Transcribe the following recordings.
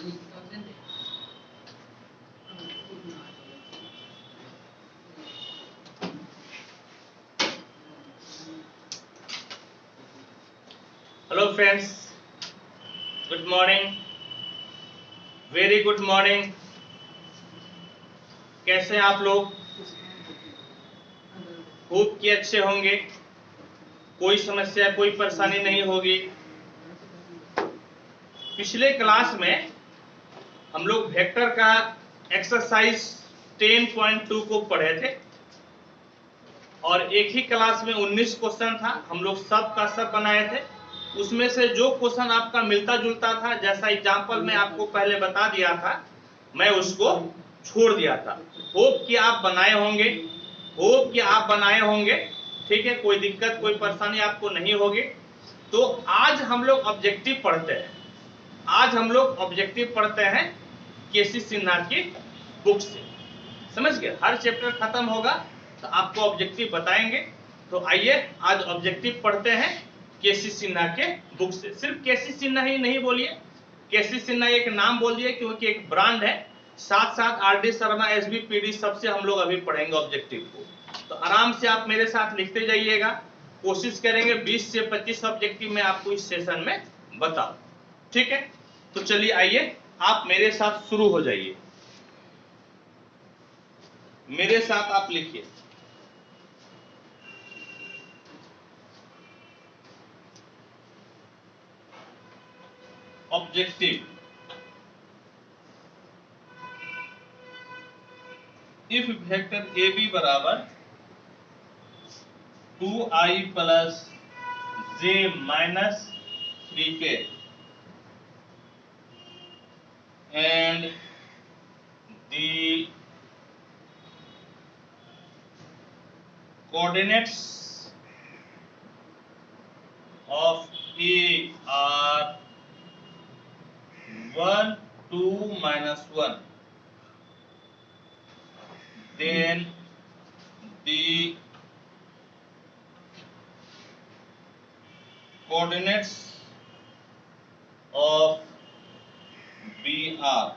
Hello friends, good morning, very good morning. कैसे हैं आप लोग? होप कि अच्छे होंगे, कोई समस्या कोई परेशानी नहीं होगी। पिछले क्लास में हम लोग वेक्टर का एक्सरसाइज 10.2 को पढ़े थे और एक ही क्लास में 19 क्वेश्चन था। हम लोग सब का सब बनाए थे। उसमें से जो क्वेश्चन आपका मिलता जुलता था, जैसा एग्जाम्पल में आपको पहले बता दिया था, मैं उसको छोड़ दिया था। होप कि आप बनाए होंगे, होप कि आप बनाए होंगे। ठीक है, कोई दिक्कत कोई परेशानी आपको नहीं होगी। तो आज हम लोग ऑब्जेक्टिव पढ़ते हैं। आज हम लोग ऑब्जेक्टिव पढ़ते हैं केसी सिन्हा की बुक से। समझ गए? हर चैप्टर खत्म होगा तो आपको ऑब्जेक्टिव बताएंगे। तो आइए आज ऑब्जेक्टिव पढ़ते हैं केसी सिन्हा के बुक से। सिर्फ केसी सिन्हा ही नहीं बोलिए, केसी सिन्हा एक नाम बोल दिए क्योंकि एक ब्रांड है। साथ साथ आर.डी. शर्मा, एस.बी. पी.डी. सबसे हम लोग अभी पढ़ेंगे ऑब्जेक्टिव को। तो आराम से आप मेरे साथ लिखते जाइएगा। कोशिश करेंगे 20 से 25 ऑब्जेक्टिव में आपको इस सेशन में बताओ। ठीक है, तो चलिए आइए आप मेरे साथ शुरू हो जाइए। मेरे साथ आप लिखिए objective. If vector A B बराबर 2i plus j minus 3k and the coordinates of A are 1, 2, minus 1, then the coordinates of B are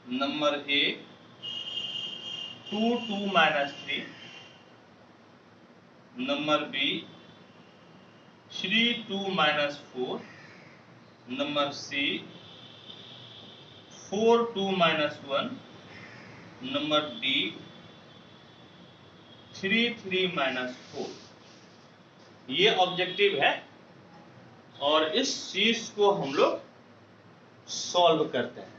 number A 2, 2 minus 3, number B 3, 2 minus 4, number C 4, 2 minus 1, number D 3, 3 minus 4। ये objective है और इस चीज को हम लोग solve करते हैं।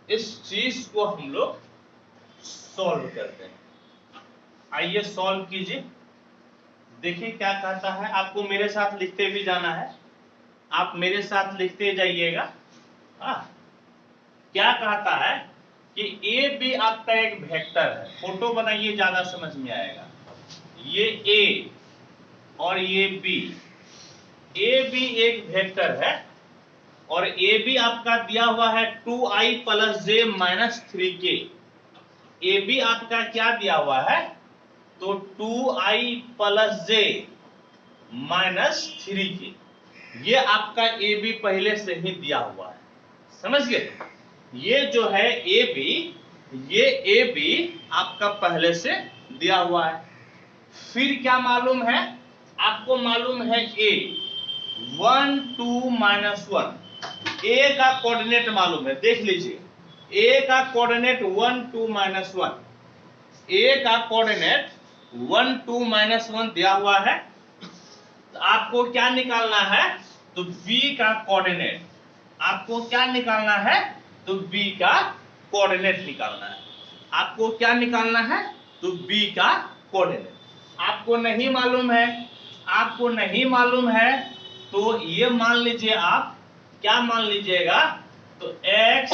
इस चीज को हम लोग सॉल्व करते हैं। आइए सॉल्व कीजिए, देखिए क्या कहता है। आपको मेरे साथ लिखते भी जाना है, आप मेरे साथ लिखते जाइएगा। क्या कहता है कि ए बी आपका एक वेक्टर है। फोटो बनाइए, ज्यादा समझ में आएगा। ये ए और ये बी, ए बी एक वेक्टर है और ए बी आपका दिया हुआ है 2i plus J minus 3k। A B आपका क्या दिया हुआ है? तो 2i plus J minus 3k। ये आपका ए बी पहले से ही दिया हुआ है। समझ गए? ये जो है ए बी, ये ए बी आपका पहले से दिया हुआ है। फिर क्या मालूम है आपको? मालूम है ए 1, 2 माइनस 1। ए का कोऑर्डिनेट मालूम है, देख लीजिए। ए का कोऑर्डिनेट 1, 2 माइनस 1। ए का कोऑर्डिनेट 1, 2 माइनस 1 दिया हुआ है। तो आपको क्या निकालना है? तो बी का कोऑर्डिनेट। आपको क्या निकालना है? तो बी का कोऑर्डिनेट निकालना है। आपको क्या निकालना है? तो बी का कोऑर्डिनेट। आपको नहीं मालूम है, आपको नहीं मालूम है तो ये मान लीजिए। आप क्या मान लीजिएगा? तो x,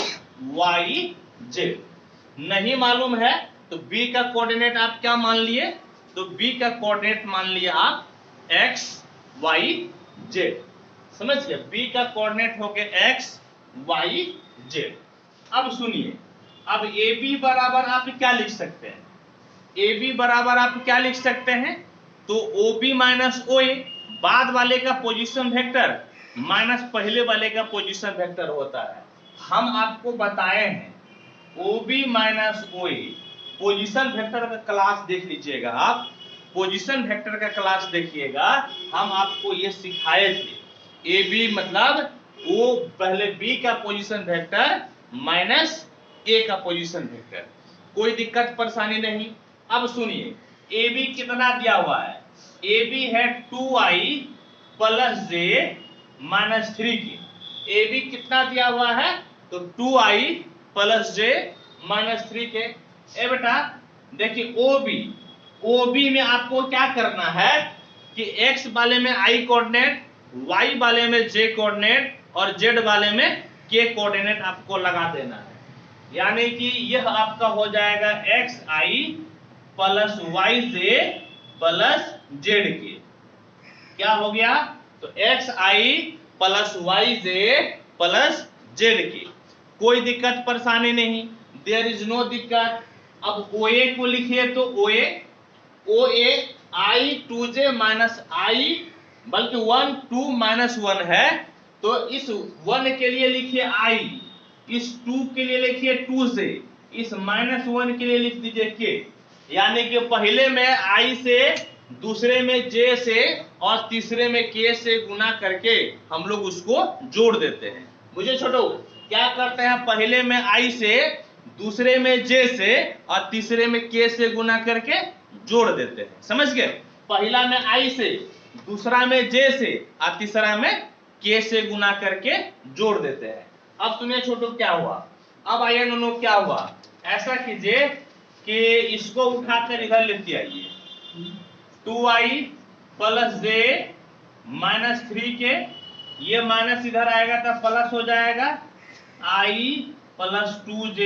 y, z। नहीं मालूम है तो b का कोऑर्डिनेट आप क्या मान लिए? तो b का कोऑर्डिनेट मान लिए आप x, y, z। समझ गए? b का कोऑर्डिनेट हो गया x, y, z। अब सुनिए, अब ए बी बराबर आप क्या लिख सकते हैं? ए बी बराबर आप क्या लिख सकते हैं? तो ओ बी माइनस ओ ए, बाद वाले का पोजीशन वेक्टर माइनस पहले वाले का पोजीशन वेक्टर होता है। हम आपको बताए हैं OB minus OA position vector का क्लास देख लीजिएगा आप, पोजीशन वेक्टर का क्लास देखिएगा, हम आपको ये सिखाए थे। AB मतलब O पहले B का पोजीशन वेक्टर माइनस A का पोजीशन वेक्टर, कोई दिक्कत परेशानी नहीं। अब सुनिए AB कितना दिया हुआ है, AB है 2i प्लस j माइनस 3 की। AB कितना दिया हुआ है, तो 2i प्लस j माइनस 3 के। ए बेटा देखिए OB में आपको क्या करना है कि x वाले में i कोऑर्डिनेट, y वाले में j कोऑर्डिनेट और z वाले में k कोऑर्डिनेट आपको लगा देना है। यानी कि यह आपका हो जाएगा xi plus yj plus zk। क्या हो गया, तो xi plus yj plus zk। कोई दिक्कत परेशानी नहीं, देयर इज नो दिक्कत। अब OA को लिखिए तो OA i 2j minus i बल्कि 1 2 माइनस 1 है, तो इस 1 के लिए लिखिए i, इस 2 के लिए लिखिए 2j, इस माइनस 1 के लिए लिख दीजिए k। यानी कि पहले में i से, दूसरे में j से और तीसरे में k से गुना करके हम लोग उसको जोड़ देते हैं। मुझे छोटो क्या करते हैं, पहले में i से, दूसरे में j से और तीसरे में k से गुना करके जोड़ देते हैं। समझ गए, पहला में i से, दूसरा में j से और तीसरा में k से गुना करके जोड़ देते हैं। अब सुनिए छोटो क्या हुआ, अब आइए नोनो क्या हुआ, ऐसा कीजिए कि इसको उठाकर इधर लेते आइए, 2i प्लस j माइनस 3 के, ये माइनस इधर आएगा तो प्लस हो जाएगा i plus 2j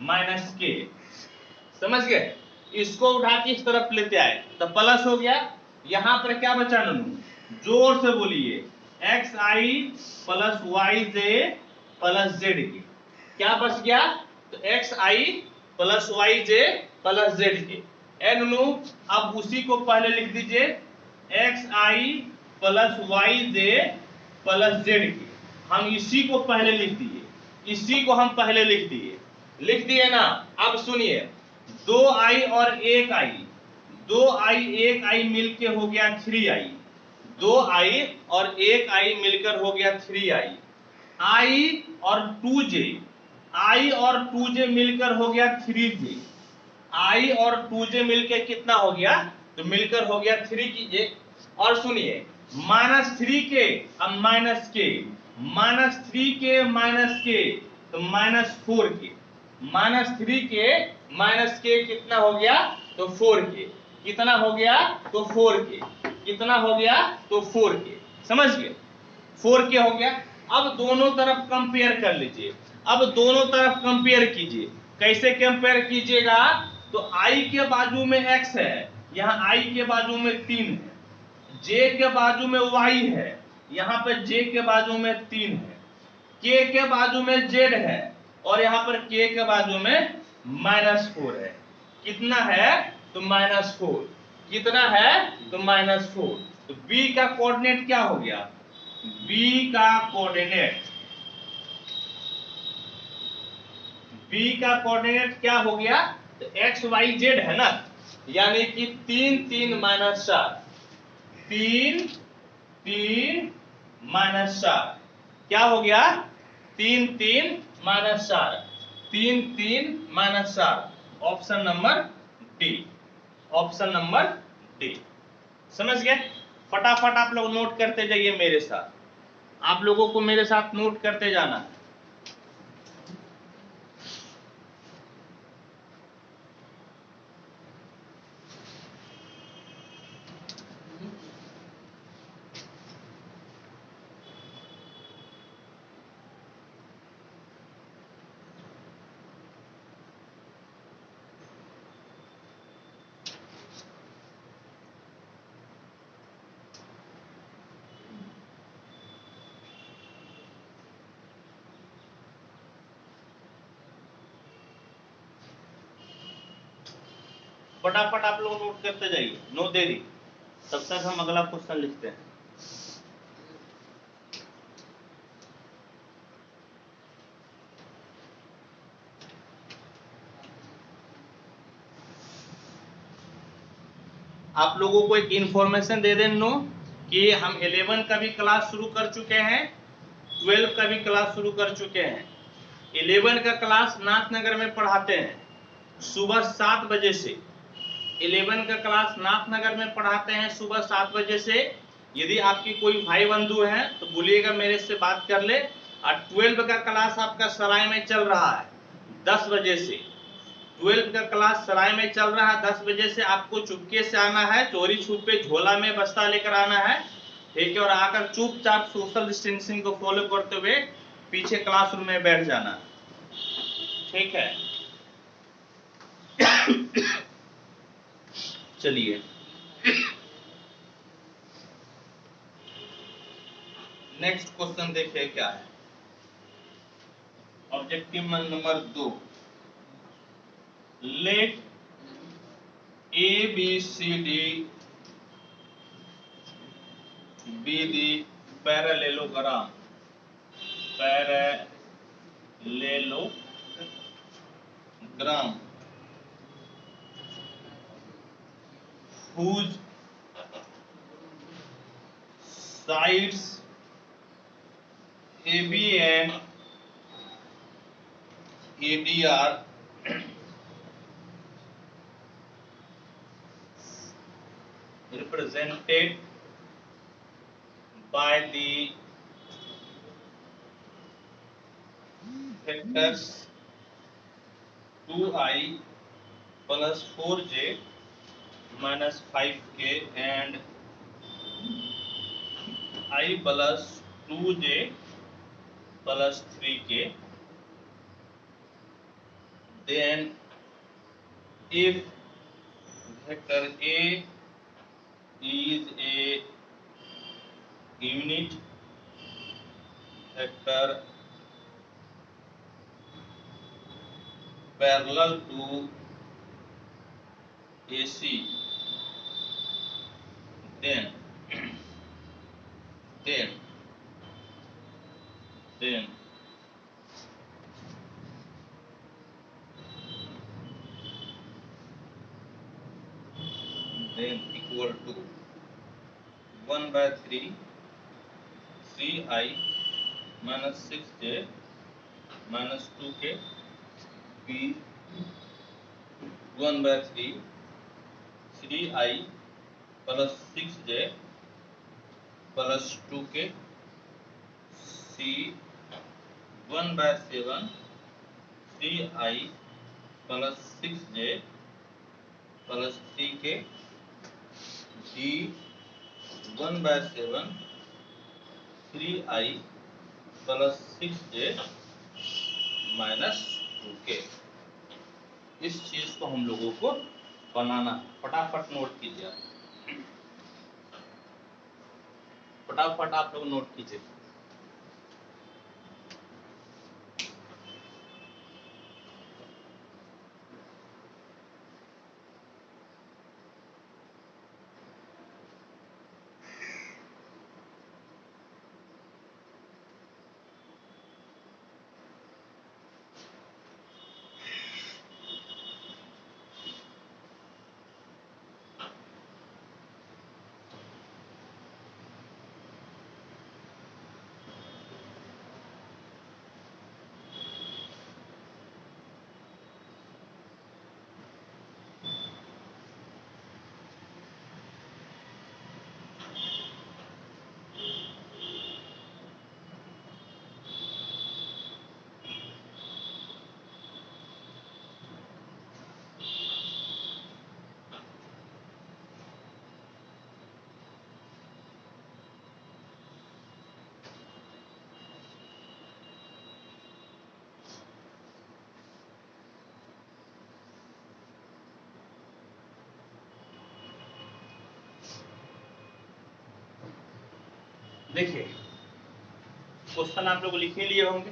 minus k। समझ गए, इसको उठा के इस तरफ लेते आए तो प्लस हो गया। यहां पर क्या बचा ननू, जोर से बोलिए, xi plus yj plus zk। क्या बच गया, तो xi plus yj plus zk। ननू अब उसी को पहले लिख दीजिए, xi plus yj plus zk। हम इसी को पहले लिख दिए, इसी को हम पहले लिख दिए ना। अब सुनिए 2i और 1i, 2i 1i मिलके हो गया 3i, 2i और 1i मिलकर हो गया 3i, i और 2j, i और 2j मिलकर हो गया 3j, i और 2j मिलकर कितना हो गया, तो मिलकर हो गया 3 कीजिए। और सुनिए माइनस 3 के, अब माइनस के, माइनस 3 के माइनस के तो माइनस 4 के, माइनस 3 के माइनस के कितना हो गया, तो 4 के। कितना हो गया, तो 4 के। कितना हो गया, तो 4 के। समझ गए, 4 के हो गया। अब दोनों तरफ कंपेयर कर लीजिए, अब दोनों तरफ कंपेयर कीजिए। कैसे कंपेयर कीजिएगा, तो i के बाजू में x है, यहाँ i के बाजू में 3 है, j के बाजू में y है, यहाँ पे j के बाजू में 3 है, k के बाजू में z है और यहाँ पर k के बाजू में माइनस 4 है। कितना है, तो माइनस 4। कितना है, तो माइनस 4। तो b का कोऑर्डिनेट क्या हो गया, b का कोऑर्डिनेट, b का कोऑर्डिनेट क्या हो गया, तो x y z है ना, यानी कि 3 3 माइनस 4, 3 3 माइनस 4। क्या हो गया, 3 3 minus 4, 3 3 minus 4। Option number D, option number D. समझ गए, फटाफट आप लोग नोट करते जाइए मेरे साथ, आप लोगों को मेरे साथ नोट करते जाना है। फटाफट आप लोग नोट करते जाइए, नो देरी, तब तक हम अगला क्वेश्चन लिखते हैं। आप लोगों को एक इंफॉर्मेशन दे दें नो कि हम 11 का भी क्लास शुरू कर चुके हैं, 12 का भी क्लास शुरू कर चुके हैं। 11 का क्लास नाथनगर में पढ़ाते हैं सुबह 7 बजे से। 11 का क्लास नाथनगर में पढ़ाते हैं सुबह 7 बजे से। यदि आपकी कोई भाई बंधु हैं तो बोलिएगा मेरे से बात कर ले। और 12 का क्लास आपका सराय में चल रहा है 10 बजे से। 12 का क्लास सराय में चल रहा है 10 बजे से। आपको चुपके से आना है, चोरी छुपे झोला में बस्ता लेकर आना है, ठीक है, और आकर चुपचाप सोशल डिस्टेंसिंग को फॉलो करते हुए पीछे क्लासरूम में बैठ जाना, ठीक है। चलिए नेक्स्ट क्वेश्चन देखिए क्या है। Objective number 2, let ABCD be the parallelogram whose sides AB and AD are represented by the vectors 2i plus 4j minus 5k and I plus 2j plus 3k, then if vector A is a unit vector parallel to AC, then equal to 1/3 3i minus 6j minus 2k b 1/3 3i plus 6j plus 2k c 1/7 3i plus 6j plus 3k d 1/7 3i plus 6j minus 2k। इस चीज को हम लोगों को बनाना, फटाफट note कीजिए, फटाफट आप लोग नोट कीजिए। देखिए क्वेश्चन आप लोग लिख ही लिए होंगे,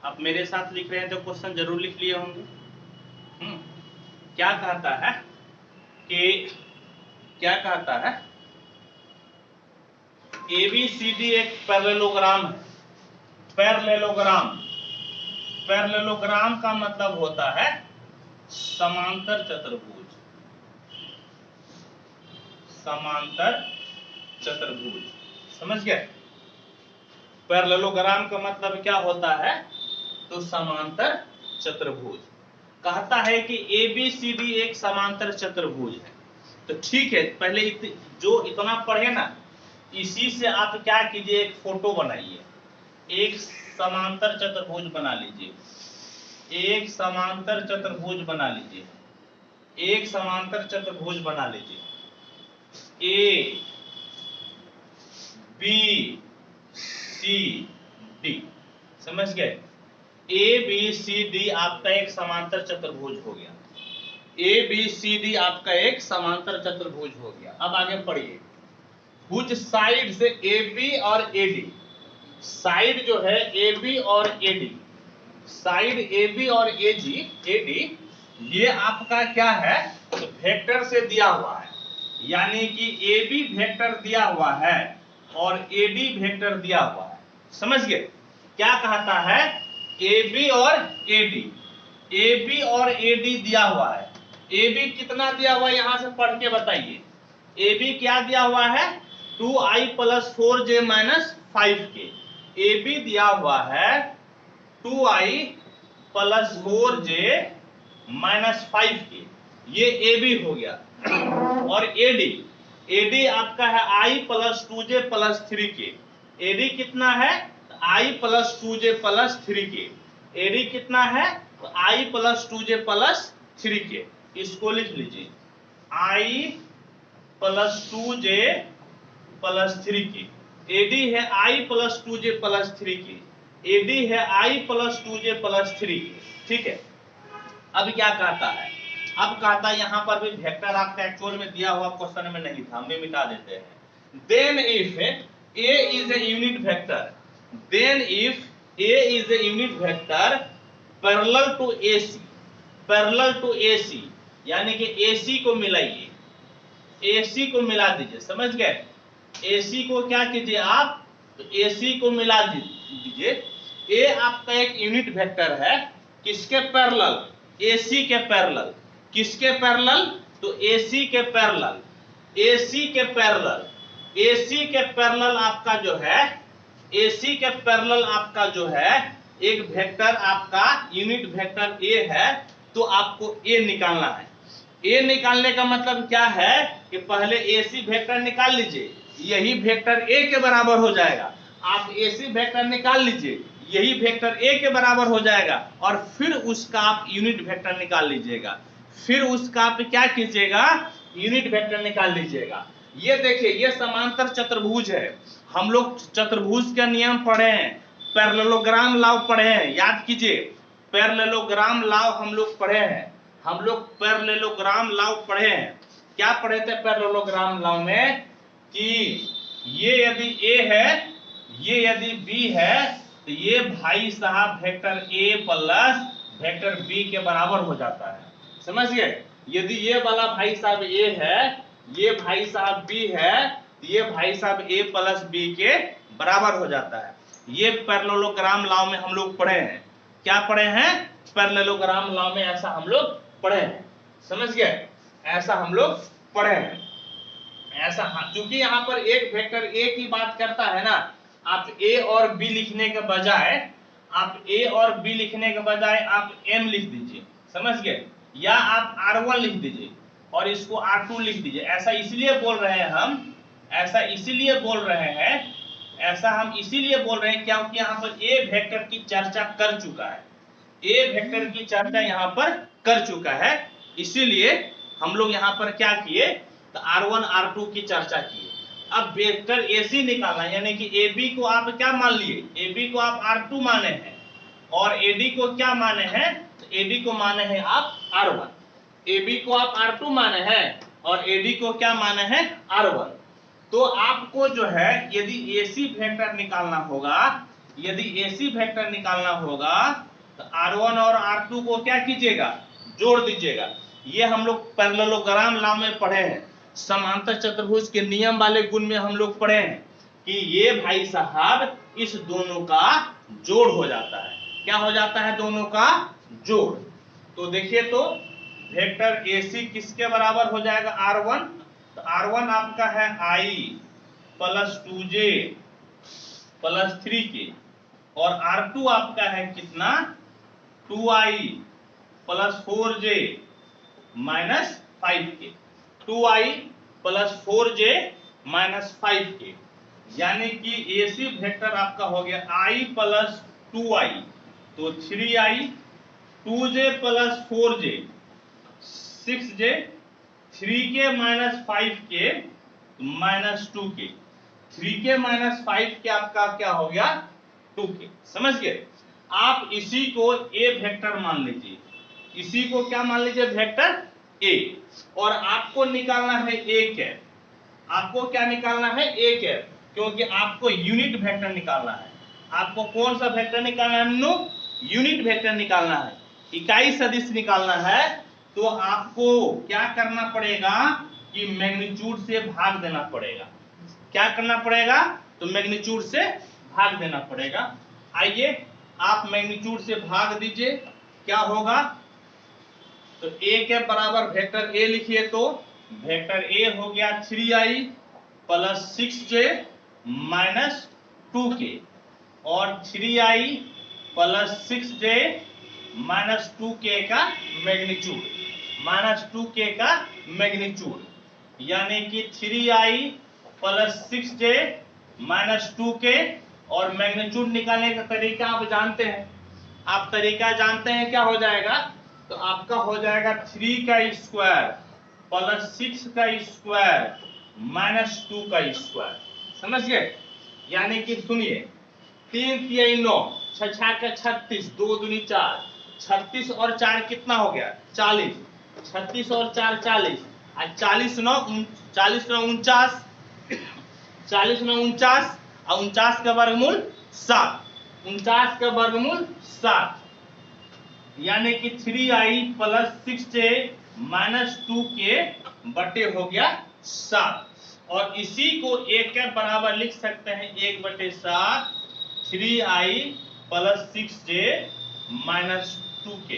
आप मेरे साथ लिख रहे हैं तो क्वेश्चन जरूर लिख लिए होंगे। क्या कहता है कि ABCD एक पैरेललोग्राम है। पैरेललोग्राम का मतलब होता है समांतर चतुर्भुज। समांतर चतुर्भुज। समझ गए? पैरेललोग्राम का मतलब क्या होता है? तो समांतर चतुर्भुज। कहता है कि ABCD एक समांतर चतुर्भुज है। तो ठीक है, पहले जो इतना पढ़े ना, इसी से आप क्या कीजिए, एक फोटो बनाइए, एक समांतर चतुर्भुज बना लीजिए, एक समांतर चतुर्भुज बना लीजिए, एक समांतर चतुर्भुज बना लीजिए, A B C D। समझ गए? ABCD आपका एक समांतर चतुर्भुज हो गया। ABCD आपका एक समांतर चतुर्भुज हो गया। अब आगे पढ़िए, भुज साइड से AB और AD, साइड जो है AB और AD, साइड AB और AD, ये आपका क्या है? तो वेक्टर से दिया हुआ है, यानी कि AB वेक्टर दिया हुआ है और AD वेक्टर दिया हुआ है। समझ गए? क्या कहता है? AB और AD, AB और AD दिया हुआ है। AB कितना दिया हुआ है, यहां से पढ़ के बताइए। AB क्या दिया हुआ है? 2i + 4j - 5k। AB दिया हुआ है 2i + 4j - 5k, ये AB हो गया। और AD आपका है i + 2j + 3k। AD कितना है? i + 2j + 3k। AD कितना है? i + 2j + 3k। इसको लिख लीजिए, i + 2j + 3k। AD है i + 2j + 3k। AD है i + 2j + 3k। ठीक है? अब क्या कहता है? अब कहता है, यहां पर भी वेक्टर आपका एक्चुअल में दिया हुआ क्वेश्चन में नहीं था, हम भी मिटा देते हैं। Then if A is a unit vector, then if A is a unit vector parallel to AC, parallel to AC, यानी कि AC को मिलाइए, AC को मिला दीजिए। समझ गए? AC को क्या कीजिए आप? तो AC को मिला दीजिए। A आपका एक यूनिट वेक्टर है, किसके पैरेलल? AC के पैरेलल। किसके पैरेलल? तो AC के पैरेलल। AC के पैरेलल, AC के पैरेलल आपका जो है, AC के पैरेलल आपका जो है एक वेक्टर आपका यूनिट वेक्टर A है, तो आपको A निकालना है। A निकालने का मतलब क्या है कि पहले AC वेक्टर निकाल लीजिए, यही वेक्टर A के बराबर हो जाएगा। आप AC वेक्टर निकाल लीजिए, यही वेक्टर A के बराबर हो जाएगा, और फिर उसका आप यूनिट वेक्टर निकाल लीजिएगा। फिर उसका आप क्या कीजिएगा? यूनिट वेक्टर निकाल लीजिएगा। ये देखिए, ये समांतर चतुर्भुज है। हम लोग चतुर्भुज का नियम पढ़े हैं, पैरेललोग्राम लॉ पढ़े हैं, याद कीजिए, पैरेललोग्राम लॉ हम लोग पढ़े हैं। हम लोग पैरेललोग्राम लॉ पढ़े हैं। क्या पढ़े थे पैरेललोग्राम लॉ में? कि ये यदि A है, ये यदि B है, तो ये भाई साहब vector A plus vector B के बराबर हो जाता है। समझ गए? यदि ये वाला भाई साहब A है, ये भाई साहब B है, तो ये भाई साहब A प्लस B के बराबर हो जाता है। ये पैरेललोग्राम लॉ में हम लोग पढ़े हैं। क्या पढ़े हैं? पैरेललोग्राम लॉ में ऐसा हम लोग पढ़े हैं। समझ गए? ऐसा हम लोग पढ़े हैं। ऐसा, क्योंकि यहाँ पर एक वेक्टर A की बात करता है ना, आप A और B लिखने के बजाय, आप A और B लिखने के बजाय आप M लिख दीजिए। समझ गए? या आप R1 लिख दीजिए और इसको R2 लिख दीजिए। ऐसा इसलिए बोल रहे हैं हम, ऐसा इसीलिए बोल रहे हैं, ऐसा हम इसीलिए बोल रहे हैं क्योंकि यहाँ पर A वेक्टर की चर्चा कर चुका है, A वेक्टर की चर्चा यहाँ पर कर चुका है, इसीलिए हम लोग यहाँ पर क्या किए? तो R1 R2 की चर्चा किए। अब वेक्टर AC निकालना, यानी कि AB को आप क्या मान लिए? AB को आप R2 माने हैं, और AD को क्या माने हैं? तो AD को माने हैं आप R1। AB को आप R2 माने हैं और AD को क्या माने हैं? R1। तो आपको जो है, यदि AC वेक्टर निकालना होगा, यदि AC वेक्टर निकालना होगा, तो R1 और R2 को क्या कीजिएगा? जोड़ दीजिएगा। ये हम लोग पैरेललोग्राम लॉ में पढ़े हैं, समांतर चतुर्भुज के नियम वाले गुण में हम लोग पढ़े हैं कि ये भाई साहब इस दोनों का जोड़ हो जाता है। क्या हो जाता है? दोनों का जोड़। तो देखिए, तो वेक्टर AC किसके बराबर हो जाएगा? R1, तो R1 आपका है I plus 2J plus 3K और R2 आपका है कितना 2I plus 4J minus 5K 2I plus 4J minus 5K यानी कि AC वेक्टर आपका हो गया I प्लस 2I तो 3I 2J plus 4J 6J 3K minus 5K minus 2K 3K minus 5K आपका क्या हो गया 2K समझ गए। आप इसी को A वेक्टर मान लीजिए, इसी को क्या मान लीजिए वेक्टर A और आपको निकालना है A कैप, आपको क्या निकालना है A कैप क्योंकि आपको यूनिट वेक्टर निकालना है। आपको कौन सा वेक्टर निकालना है नो यूनिट वेक्टर निकालना है, इकाई सदिश निकालना है। तो आपको क्या करना पड़ेगा कि मैग्नीट्यूड से भाग देना पड़ेगा। क्या करना पड़ेगा तो मैग्नीट्यूड से भाग देना पड़ेगा। आइए आप मैग्नीट्यूड से भाग दीजिए, क्या होगा तो A के बराबर वेक्टर A लिखिए तो वेक्टर A हो गया 3I plus 6J minus 2K और 3I plus 6J minus 2K का मैग्नीट्यूड माइनस 2K का मैग्नीट्यूड यानी कि 3I plus 6J minus 2K और मैग्नीट्यूड निकालने का तरीका आप जानते हैं। आप तरीका जानते हैं क्या हो जाएगा तो आपका हो जाएगा 3 का स्क्वायर प्लस 6 का स्क्वायर माइनस 2 का स्क्वायर समझ गए। यानी कि सुनिए 3 3 9 6 6 का 36 2 दूनी 4 36 और 4 कितना हो गया 40 36 और 4 40 और 40 9 49 40 9 49 और 49 का वर्गमूल 7 49 का वर्गमूल 7 यानी कि 3I plus 6J minus 2K बटे हो गया 7 और इसी को एक के बराबर लिख सकते हैं 1/7 3I plus 6J minus 2K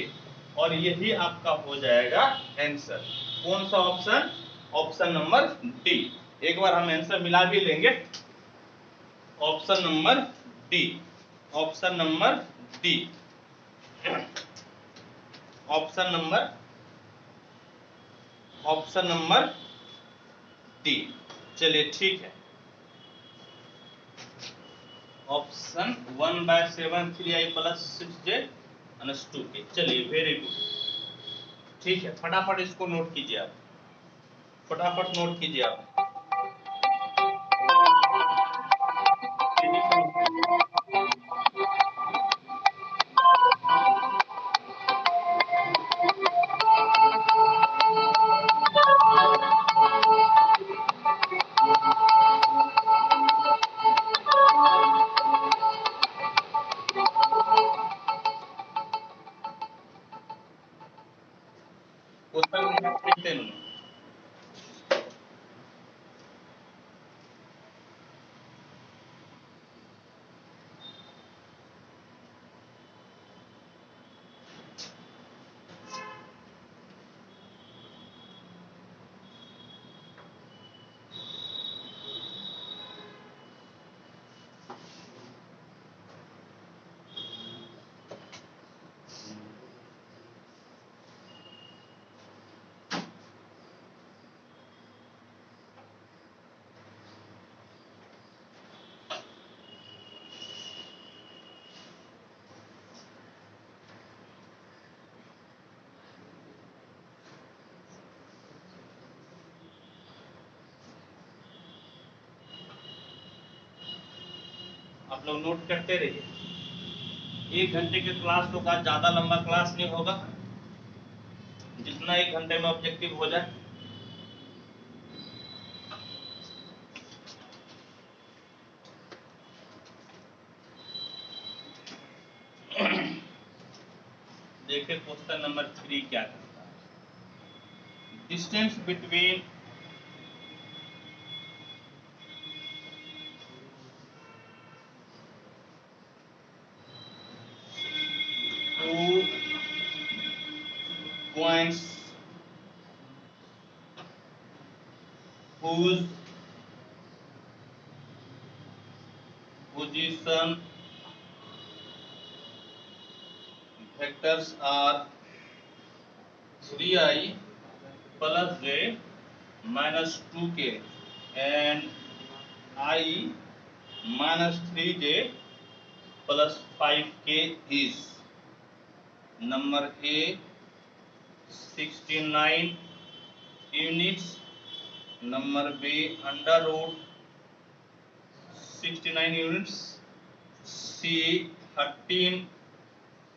और यही आपका हो जाएगा आंसर। कौन सा ऑप्शन ऑप्शन नंबर डी। एक बार हम आंसर मिला भी लेंगे। Option number D option number D option number D. चलिए ठीक है option 1/7 3I plus 6J minus 2K। चलिए वेरी गुड ठीक है फटाफट इसको नोट कीजिए आप, फटाफट नोट कीजिए आप। आप लोग नोट करते रहिए। 1 घंटे के क्लास होगा, ज्यादा लंबा क्लास नहीं होगा, जितना 1 घंटे में ऑब्जेक्टिव हो जाए। देखिए क्वेश्चन नंबर 3 क्या करता है। Distance between points whose position vectors are 3i plus j minus 2k and I minus 3j plus 5k is number A 69 units, number B under root 69 units, C 13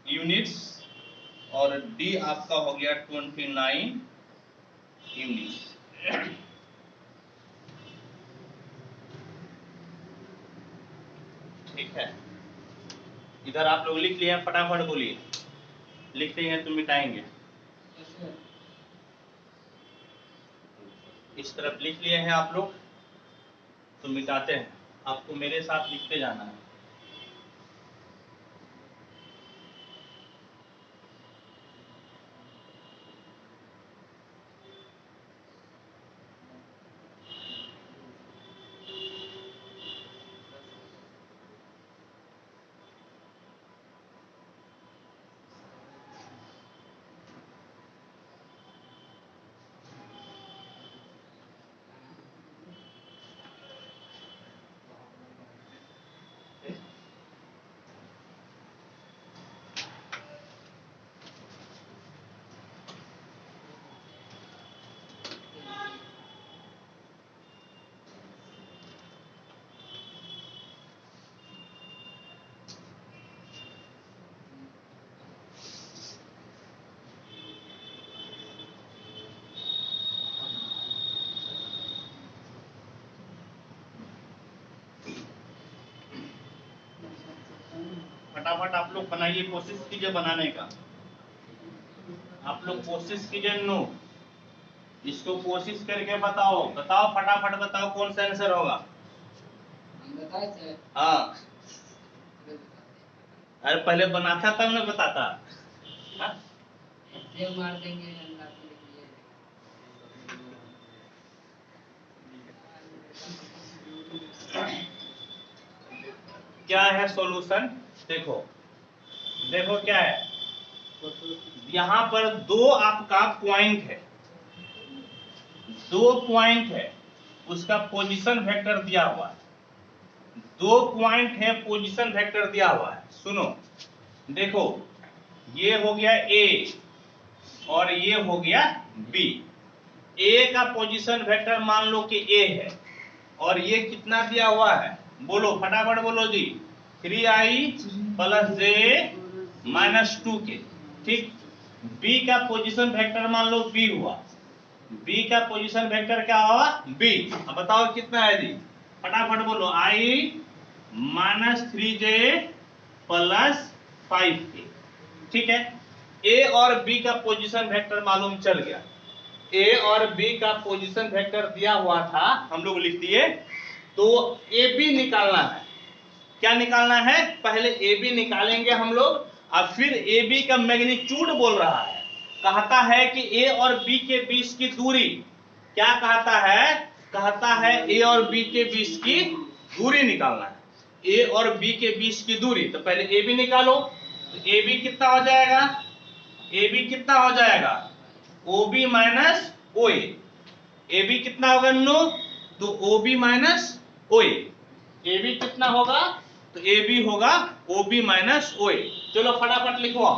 units और D आपका हो गया 29 units. ठीक है, इधर आप लोग लिख लिया, फटाफट बोलिए, लिखते हैं तो मिटाएंगे। इस तरफ लिख लिए हैं आप लोग तो मिटाते हैं, आपको मेरे साथ लिखते जाना है। फटाफट आप लोग बनाइए, कोशिश कीजिए बनाने का। आप लोग कोशिश कीजिए, नो इसको कोशिश करके बताओ, बताओ फटाफट बताओ कौन सा आंसर होगा। हाँ, अरे पहले बनाता तब ना बताता। मार देंगे। क्या है सॉल्यूशन? देखो देखो क्या है, यहाँ पर दो आपका पॉइंट है, दो पॉइंट है, उसका पोजीशन वेक्टर दिया हुआ है। दो पॉइंट है, पोजीशन वेक्टर दिया हुआ है। सुनो देखो, ये हो गया ए और ये हो गया बी। ए का पोजीशन वेक्टर मान लो कि ए है और ये कितना दिया हुआ है, बोलो फटाफट बोलो जी, 3i plus J minus 2k। ठीक, बी का पोजीशन वेक्टर मान लो बी हुआ, बी का पोजीशन वेक्टर क्या हुआ, बी। अब बताओ कितना है जी, फटाफट बोलो, i minus 3j plus 5k। ठीक है, ए और बी का पोजीशन वेक्टर मालूम चल गया, ए और बी का पोजीशन वेक्टर दिया हुआ था, हम लोग लिख दिए। तो ए बी निकालना है। क्या निकालना है, पहले ए बी निकालेंगे हम लोग, और फिर ए बी का मैग्नीट्यूड बोल रहा है, कहता है कि ए और बी के बीच की दूरी, क्या कहता है, कहता है ए और बी के बीच की दूरी निकालना है, ए और बी के बीच की दूरी। तो पहले ए बी निकालो, तो ए बी कितना हो जाएगा, ए बी कितना हो जाएगा, O B minus O A B कितना होगा नो, तो O B minus O A B कितना होगा, तो ए बी होगा ओ बी माइनस ओ। चलो फटाफट लिखो,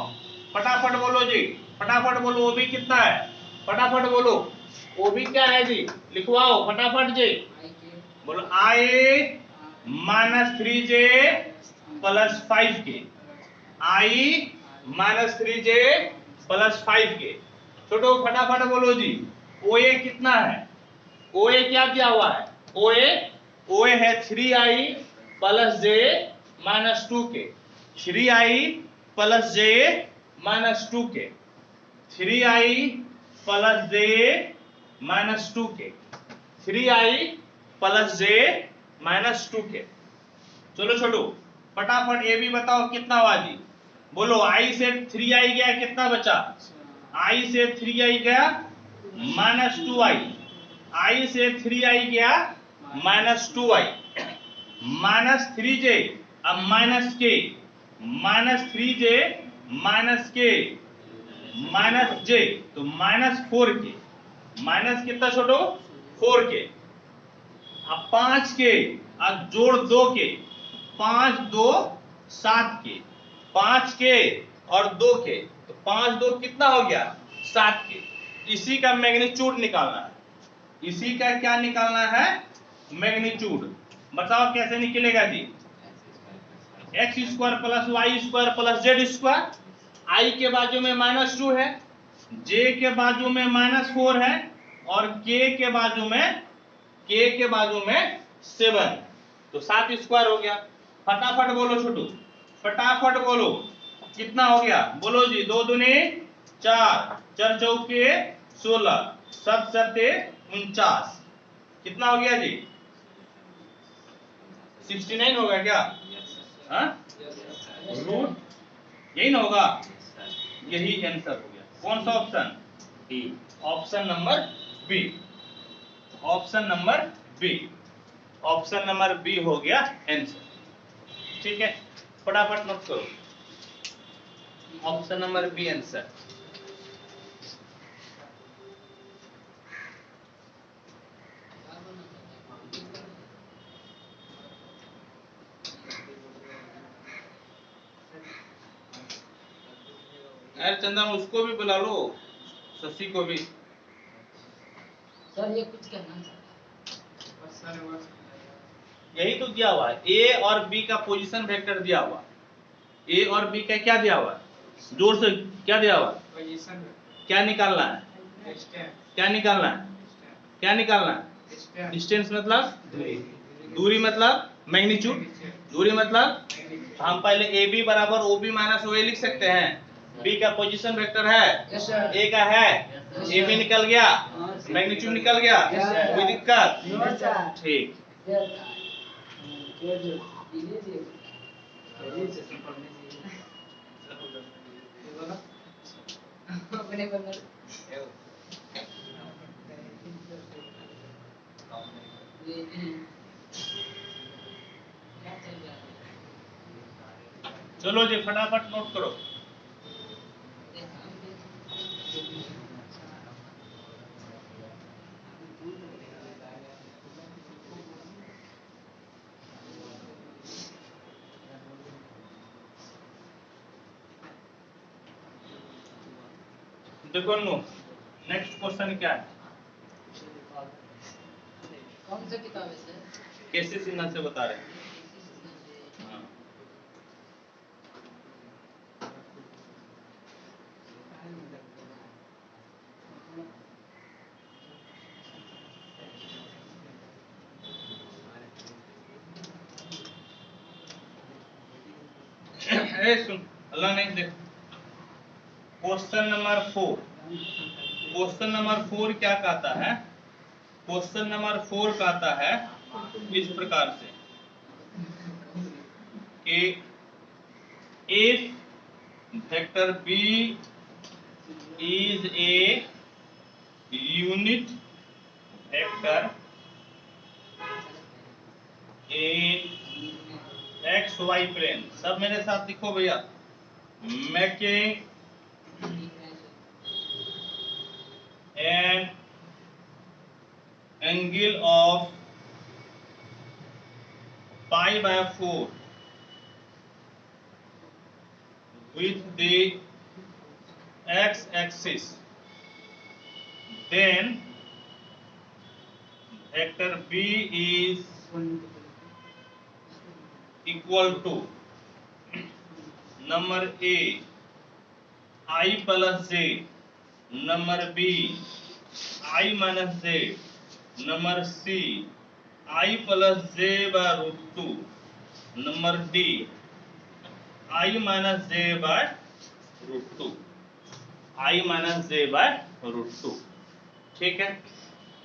फटाफट बोलो जी, फटाफट बोलो, ओ बी कितना है, फटाफट बोलो, ओ बी क्या है जी, लिखवाओ फटाफट जी, बोलो आई माइनस 3j प्लस 5k, आई माइनस 3j प्लस 5k। छोटो फटाफट बोलो जी, ओ ए कितना है, ओ ए क्या दिया हुआ है, ओ ए है 3i plus j minus 2k, 3i plus j minus 2k, 3i plus j minus 2k, 3i plus j minus 2k। चलो छोटू फटाफट ये भी बताओ कितना हुआ जी, बोलो, i से 3i गया कितना बचा, i से 3i गया माइनस 2i, I से 3i गया -2i, -3j, अब -k, -3j -k -j, तो -4k, माइनस कितना छोटो 4k, अब 5k, अब जोड़ 2k, 5 2 7k, 5k और 2k, तो 5 2 कितना हो गया 7k। इसी का मैग्नीट्यूड निकालना है, इसी का क्या निकालना है मैग्नीट्यूड। बताओ कैसे निकलेगा जी, x² plus y² plus z², i के बाजू में -2 है, j के बाजू में -4 है, और k के बाजू में 7, तो 7² हो गया। फटाफट बोलो छोटू, फटाफट बोलो कितना हो गया, बोलो जी। 2 दूनी 4, 4 चौके 16, 7 सत्ते 49, कितना हो गया जी 69 होगा क्या? हाँ रूट यही ना होगा, यही आंसर हो गया। कौन सा option? B, option number B, option number B, option number B हो गया आंसर। ठीक है, फटाफट नोट करो, ऑप्शन नंबर बी आंसर। अरे चंदन उसको भी बुला लो, शशि को भी। सर ये कुछ कहना यही तो दिया हुआ है, ए और बी का पोजीशन वेक्टर दिया हुआ, ए और बी का क्या दिया हुआ है, जोर से क्या दिया हुआ, पोजीशन क्या निकालना है, क्या निकालना है, क्या निकालना है, डिस्टेंस मतलब दूरी मतलब मैग्नीट्यूड, दूरी मतलब हम पहले ए बी बराबर ओ बी माइनस ओ ए लिख सकते हैं। बी का पोजीशन वेक्टर है, ए का है, ए बी निकल गया, मैग्नीट्यूड निकल गया, कोई दिक्कत? ठीक, चलो जी फटाफट नोट करो। देखो नो, नेक्स्ट क्वेश्चन क्या है, कौन सा किताब है सर? कैसे सिन्हा से बता रहे हैं। हाँ। सुन, अल्लाह नहीं देख, क्वेश्चन नंबर 4, क्वेश्चन नंबर 4 क्या कहता है, क्वेश्चन नंबर 4 कहता है इस प्रकार से कि if vector B is a unit vector in X Y plane, सब मेरे साथ लिखो भैया, making an angle of pi by 4 with the x axis, then vector b is equal to number a I plus j, number b I minus j, number c I plus j by root 2, number d I minus j by root 2, I minus j by root 2। ठीक है,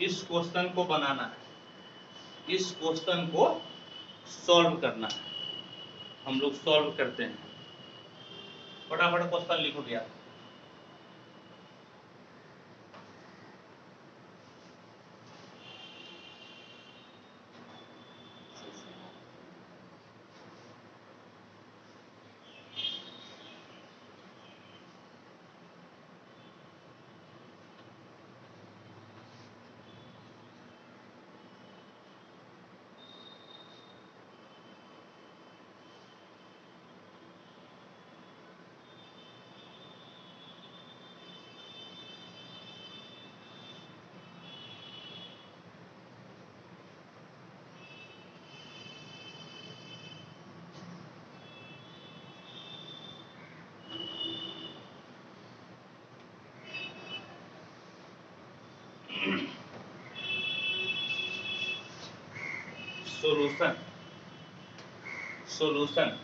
इस question को बनाना है, इस question को solve करना है, हम लोग सॉल्व करते हैं। फटाफट क्वेश्चन लिखो भैया। सॉल्यूशन, सॉल्यूशन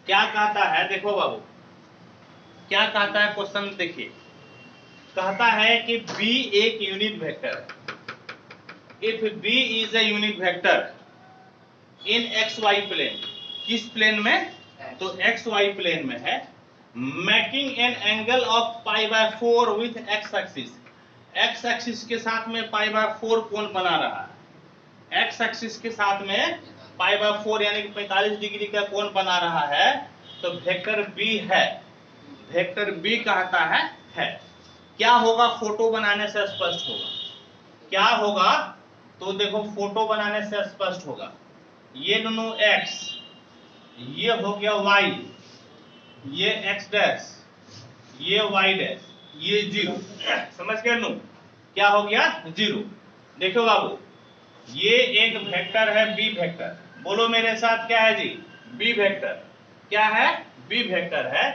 क्या कहता है, देखो बाबू क्या कहता है क्वेश्चन देखिए, कहता है कि B एक यूनिट वेक्टर है। If B is a unit vector in XY plane, किस प्लेन में, तो XY प्लेन में है, making an angle of π/4 with x axis, x axis के साथ में π/4 कोण बना रहा है, x एक्सिस के साथ में π/4 यानी कि 45 डिग्री का कोण बना रहा है, तो वेक्टर B है, वेक्टर B कहता है। क्या होगा, फोटो बनाने से स्पष्ट होगा, क्या होगा, तो देखो फोटो बनाने से स्पष्ट होगा, ये दोनों x, ये हो गया y, ये x डैश, ये y डैश, ये 0, समझ गए नु, क्या हो गया 0। देखो बाबू ये एक वेक्टर है B वेक्टर, बोलो मेरे साथ क्या है जी, B वेक्टर, क्या है, B वेक्टर है,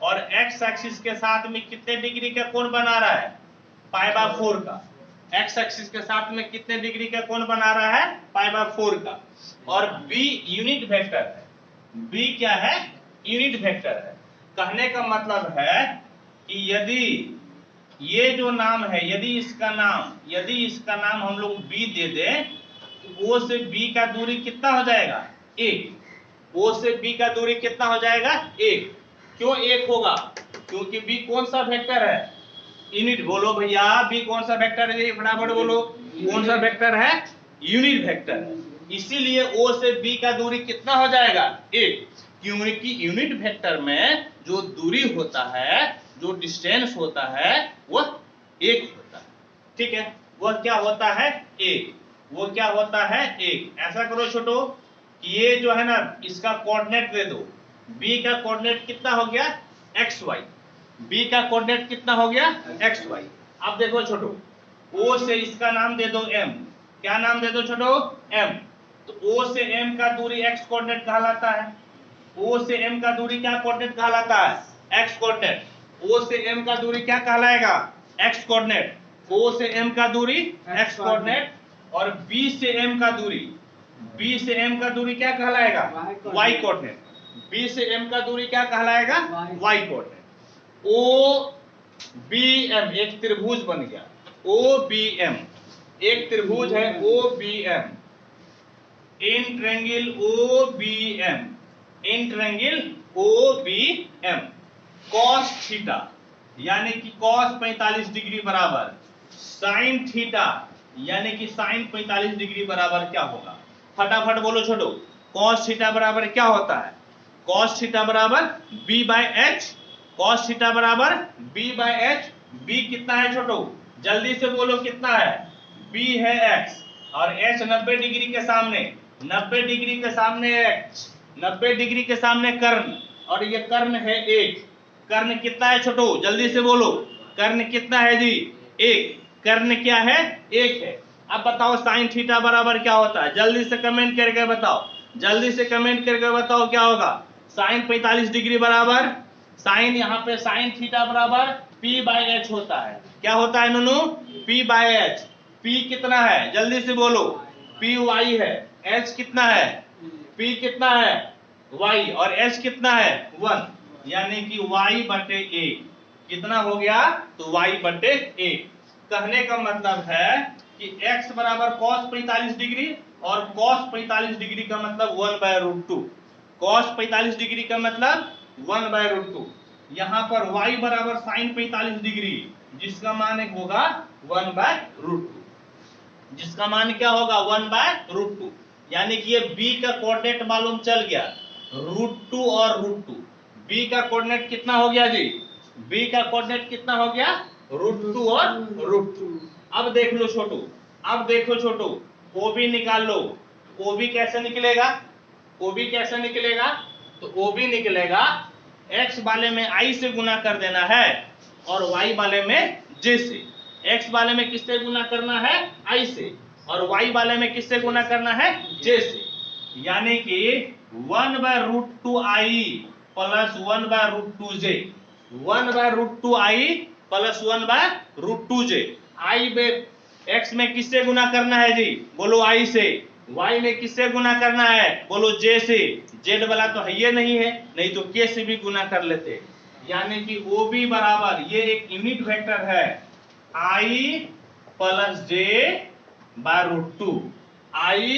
और x एक्सिस के साथ में कितने डिग्री का कोण बना रहा है, π/4 का, x एक्सिस के साथ में कितने डिग्री का कोण बना रहा है, π/4 का, और B यूनिट वेक्टर है, B क्या है, यूनिट वेक्टर है। कहने का मतलब है कि यदि ये जो नाम है, यदि इसका नाम हम लोग B दे दें, तो O से B का दूरी कितना हो जाएगा, 1, O से B का दूरी कितना हो जाएगा, 1। क्यों 1 होगा, क्योंकि B कौन सा वेक्टर है, यूनिट, बोलो भैया B कौन सा वेक्टर है, फटाफट बोलो, कौन सा वेक्टर है, यूनिट वेक्टर है, इसीलिए O से B का दूरी कितना हो जाएगा, 1, क्योंकि यूनिट वेक्टर में जो दूरी होता है, जो डिस्टेंस होता है, वह 1 होता है, ठीक है, वह क्या होता है, 1, वो क्या होता है, 1। ऐसा करो छोटो कि ये जो है ना, इसका कोऑर्डिनेट दे दो, B का कोऑर्डिनेट कितना हो गया, XY, B का कोऑर्डिनेट कितना हो गया, XY। अब देखो छोटो, O से इसका नाम दे दो M, क्या नाम दे दो छोटो, M, तो O से M का दूरी X कोऑर्डिनेट कहलाता है, O से M का दूरी क्या कोऑर्डिनेट कहलाता है, X कोऑर्डिनेट, O से M का दूरी क्या कहलाएगा, X कोऑर्डिनेट, O से M का दूरी X कोऑर्डिनेट, और B से M का दूरी, B से M का दूरी क्या कहलाएगा, Y कोऑर्डिनेट, B से M का दूरी क्या कहलाएगा, Y कोऑर्डिनेट। OBM एक त्रिभुज बन गया, OBM एक त्रिभुज है, OBM, in triangle OBM, in triangle OBM, cos theta यानी कि cos 45 डिग्री बराबर sin थीटा यानी कि sin 45 डिग्री बराबर क्या होगा, फटाफट बोलो छोटो, cos थीटा बराबर क्या होता है, cos थीटा बराबर B/h, cos थीटा बराबर B/h, B कितना है छोटो, जल्दी से बोलो कितना है, B है x, और h 90 डिग्री के सामने, 90 डिग्री के सामने h, 90 डिग्री के सामने कर्ण, और ये कर्ण है 1, कर्ण कितना है छोटो, जल्दी से बोलो, कर्ण कितना है जी, 1, कर्ण क्या है, 1 है। अब बताओ साइन थीटा बराबर क्या होता है, जल्दी से कमेंट करके बताओ, जल्दी से कमेंट करके बताओ क्या होगा, साइन 45 डिग्री बराबर, साइन यहाँ पे साइन थीटा बराबर P/h होता है, क्या होता है नूनू, P/h, P कितना है, जल्दी से बोलो, Py है, h कितना है, P कितना है, y, और h कितना है, 1, यानी कि y/1, कितना हो गया, तो y/1। कहने का मतलब है कि x बराबर cos 45 डिग्री, और cos 45 डिग्री का मतलब 1/√2, cos 45 डिग्री का मतलब 1/√2, यहाँ पर y बराबर sin 45 डिग्री, जिसका मान होगा 1/√2, जिसका मान क्या होगा, 1/√2, यानी कि ये b का कोऑर्डिनेट मालूम चल गया, √2 और √2, b का कोऑर्डिनेट कितना हो गया जी, b का कोऑर्डिनेट कितना हो गया, √2 और √2। अब देख लो छोटू, अब देखो छोटू, OB निकाल लो, OB कैसे निकलेगा, OB कैसे निकलेगा, तो OB निकलेगा x वाले में I से गुना कर देना है, और y वाले में j से, x वाले में किससे गुना करना है, I से, और y वाले में किससे गुना करना है, j से, यानी कि 1/√2i plus 1/√2j, 1/√2i plus 1/√2j। आई में x में किससे गुना करना है जी, बोलो i से। y में किससे गुना करना है, बोलो j से। z वाला तो है ये नहीं है, नहीं तो k से भी गुना कर लेते। यानी कि OB बराबर, ये एक यूनिट वेक्टर है, i plus j/√2, i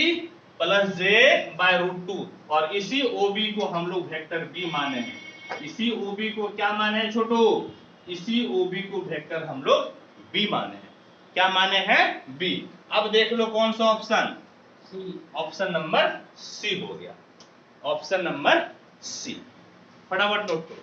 plus j/√2। और इसी OB को हम लोग वेक्टर B माने हैं। इसी OB को क्या माने हैं छोटू, इसी OB को वेक्टर हम लोग B माने हैं। क्या माने हैं, B। अब देख लो कौन सा ऑप्शन, ऑप्शन नंबर C हो गया, ऑप्शन नंबर C। फटाफट नोट करो।